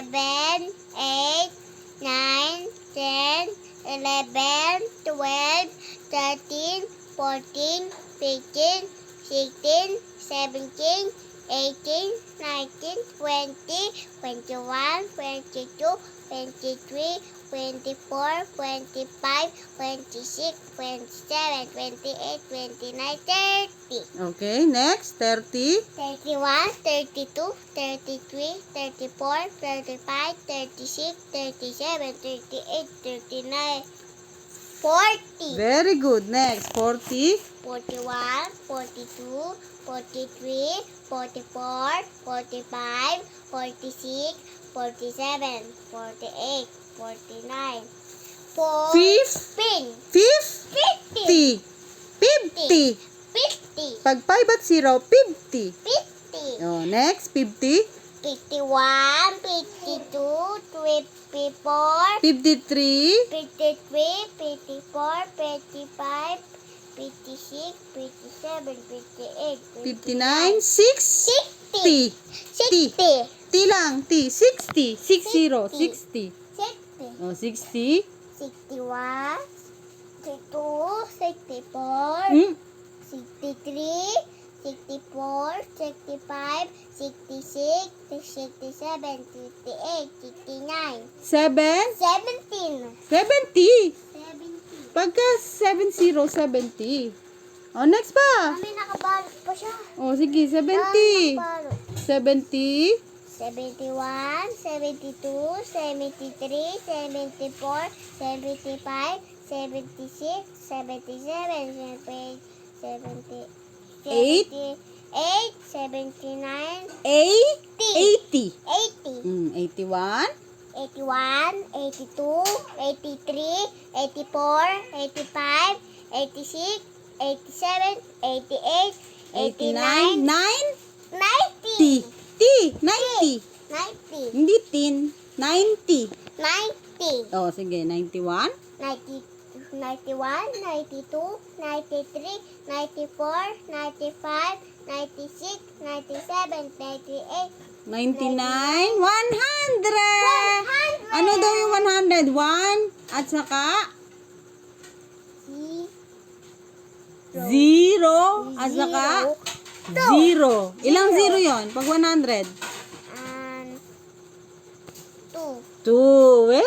7, 8, 9, 10, 11, 12, 13, 14, 15, 16, 17, 18, 19, 20, 21, 22, 23, 24, 25, 26, 27, 28, 29, 30. Okay, next. 30. 31, 32, 33, 34, 35, 36, 37, 38, 39, 40. Very good. Next. 40. 41, 42, 43, 44, 45, 46, 47, 48, 49, 14, 50. 50. 50, Pag 5 at 0, 50. 50, Oh, next. 50. 51, 52, 54, 53. 53, 54, 55, 56, 57, 58, 59. 60. 60, T lang. T. 60. 60. 60. 60, Oh, 60. 61, 62, 64, Hmm? 63, 64, 65, 66, 67, 68, 69, 7. 17, 70. 70. Pagka 70, 70. Oh, next pa. Mami, nakabalot pa siya. Oh, sige. 70. Nakabalot. 70. 71, 72, 73, 74, 75, 76, 77, 78, 78, 79, 80. 80, 81. 81, 82, 83, 84, 85, 86, 87, 88, 89. 89, 90, 90. T. 90. 90, Hindi tin. 90. 90, Oh, sige. 91. 90, 91, 92, 93, 94, 95, 96, 97, 98, 99. 100. 100. Ano daw yung 100? 1 at saka 0 at saka 0. Ilang 0 yon pag 100? 2. 2.